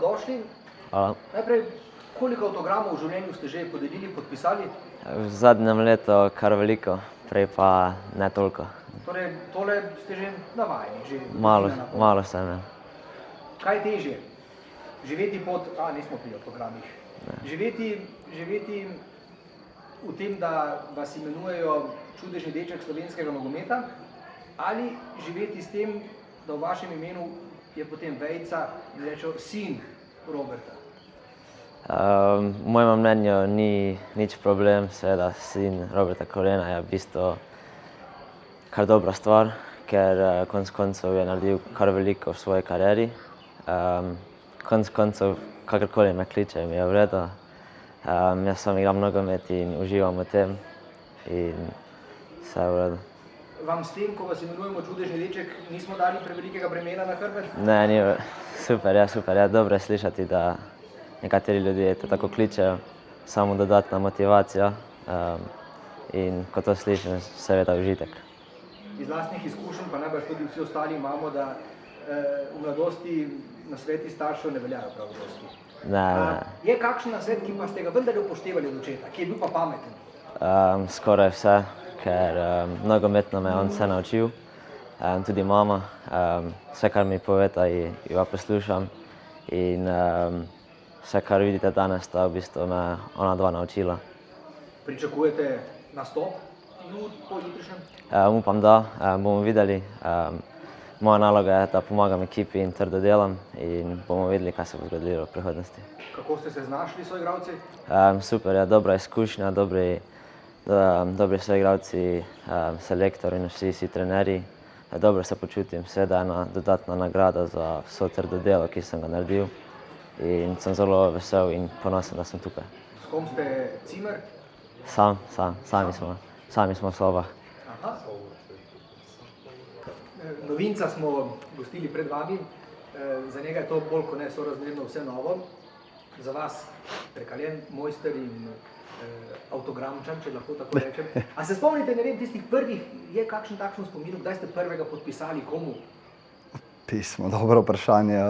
dobrodošli. Hvala. Najprej, koliko avtogramov v življenju ste že podelili, podpisali? V zadnjem letu kar veliko, prej pa ne toliko. Torej, tole ste že navajeni, že Malo sem, ja. Kaj je težje? Živeti nismo pri avtogramih. Živeti v tem, da vas imenujejo čudežni deček slovenskega nogometa, ali živeti s tem, da v vašem imenu je potem vejica in rečejo sin Roberta? V mojem mnenju ni nič problem, seveda sin Roberta Kolena je v bistvu kar dobra stvar, ker konec koncev je naredil kar veliko v svoji karieri. Konec koncev, kakorkoli me kliče, mi je v redu. Jaz sam igram nogomet in uživam v tem in vse je v redu. Vam s tem, ko vas imenujemo čudežni deček, nismo dali prevelikega bremena na hrbet? Ne, ni super, dobro je slišati, da nekateri ljudje te tako kličejo, samo dodatna motivacija in ko to slišim, seveda užitek. Iz lastnih izkušenj, pa najbrž tudi vsi ostali imamo, da v mladosti nasveti staršev ne veljajo prav dosti. Ne. Je kakšen nasvet, ki pa ste ga vendarle upoštevali od očeta, ki je bil pa pameten? Skoraj vse, ker nogometno me je on vse naučil, tudi mama. Vse, kar mi poveta, jo poslušam in vse, kar vidite danes, sta v bistvu me ona dva naučila. Pričakujete nastop po jutrišnjem? Upam, da bomo videli. Moja naloga je, da pomagam ekipi in trdo delam in bomo videli, kaj se bo zgodilo v prihodnosti. Kako ste se znašli soigralci? Super, je dobra izkušnja, dobri soigralci, selektor in vsi trenerji. Dobro se počutim, seveda je ena dodatna nagrada za vso trdo delo, ki sem ga naredil in sem zelo vesel in ponosen, da sem tukaj. S kom ste Cimer? Sami smo v sobah. Novinca smo gostili pred vami, za njega je to bolj kot ne sorazmerno vse novo. Za vas prekaljen mojster in avtogramčan, če lahko tako rečem. A se spomnite, ne vem, tistih prvih, je kakšen takšen spomin, kdaj ste prvega podpisali, komu? Pismo, dobro vprašanje.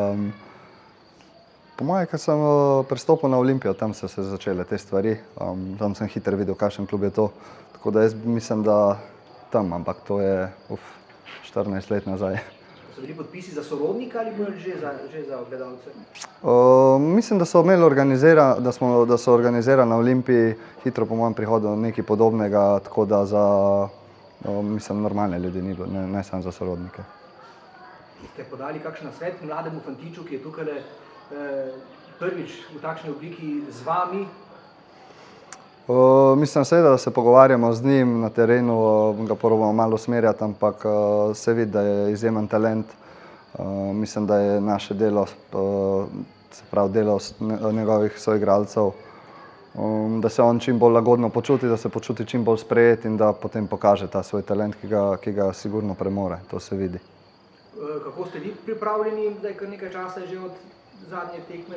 Po moje, ko sem pristopil na Olimpijo, tam so se začele te stvari. Tam sem hitro videl, kakšen klub je to. Tako da jaz mislim, da tam, ampak to je 14 let nazaj. So bili podpisi za sorodnika ali bolj že za gledalce? Mislim, da so imeli da so organizirali na Olimpiji hitro po mojem prihodu nekaj podobnega, tako da za normalne ljudi ni bilo, ne samo za sorodnike. Ste podali kakšen nasvet mlademu fantiču, ki je tukaj prvič v takšni obliki z vami? Mislim seveda, da se pogovarjamo z njim na terenu, ga probamo malo usmerjati, ampak se vidi, da je izjemen talent. Mislim, da je naše delo, se pravi delo njegovih soigralcev, da se on čim bolj lagodno počuti, da se počuti čim bolj sprejet in da potem pokaže ta svoj talent, ki ga sigurno premore, to se vidi. Kako ste vi pripravljeni, zdaj kar nekaj časa že od zadnje tekme,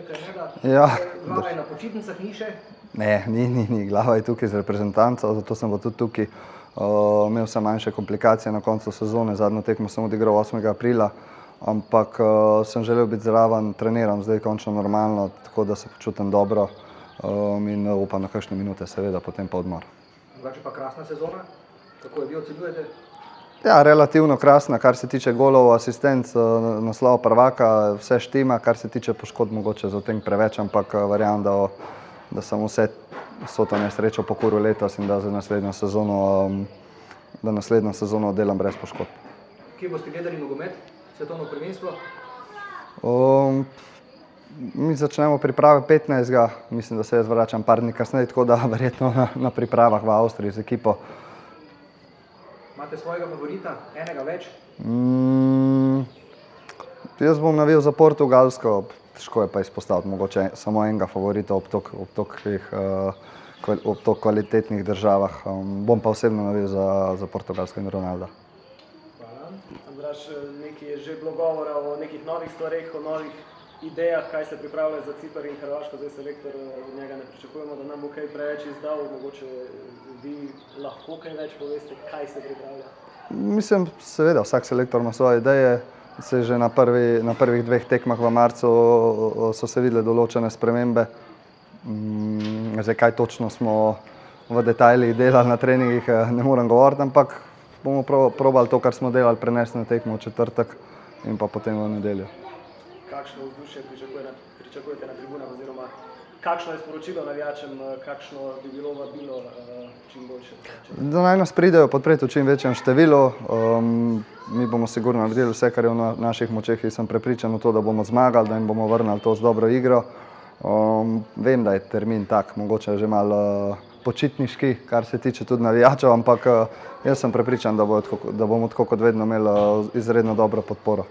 glava je na počitnicah, ni še? Ne, ni, glava je tukaj z reprezentanco, zato sem pa tudi tukaj. Imel sem manjše komplikacije na koncu sezone, zadnjo tekmo sem odigral 8. aprila, ampak sem želel biti zraven, treniram zdaj končno normalno, tako da se počutim dobro in upam na kakšne minute, seveda, potem pa odmor. Drugače pa krasna sezona, kako jo vi ocenjujete? Ja, relativno krasna, kar se tiče golov, asistenc, naslova prvaka, vse štima, kar se tiče poškodb mogoče za tem preveč, ampak verjamem, da sem vso to nesrečo pokuril letos in da za naslednjo sezono delam brez poškodb. Kje boste gledali nogomet, svetovno prvenstvo? Mi začnemo priprave 15. Mislim, da se jaz vračam par dni kasneje, tako da verjetno na pripravah v Avstriji z ekipo. Imate svojega favorita, enega več? Jaz bom navijal za Portugalsko, težko je pa izpostaviti mogoče samo enega favorita ob toliko kvalitetnih državah. Bom pa osebno navijal za Portugalsko in Ronalda. Hvala. Andraž, nekaj je že bilo govora o nekih novih stvareh, o novih idejah, kaj se pripravlja za Ciper in Hrvaško, zdaj selektor od njega ne pričakujemo, da nam bo kaj preveč izdal, mogoče vi lahko kaj več poveste, kaj se pripravlja? Mislim, seveda, vsak selektor ima svoje ideje, se že na prvih 2 tekmah v marcu so se videle določene spremembe. Zdaj, kaj točno smo v detajlih delali na treningih, ne morem govoriti, ampak bomo probali to, kar smo delali, prenesti na tekmo v četrtek in pa potem v nedeljo. Kakšno vzdušje pričakujete na tribunah oziroma kakšno je sporočilo navijačem, kakšno bi bilo vabilo čim boljše? Da naj nas pridejo podpreti v čim večjem številu. Mi bomo sigurno naredili vse, kar je v naših močeh in sem prepričan v to, da bomo zmagali, da jim bomo vrnili to z dobro igro. Vem, da je termin tak, mogoče že malo počitniški, kar se tiče tudi navijačev, ampak jaz sem prepričan, da bomo tako kot vedno imeli izredno dobro podporo.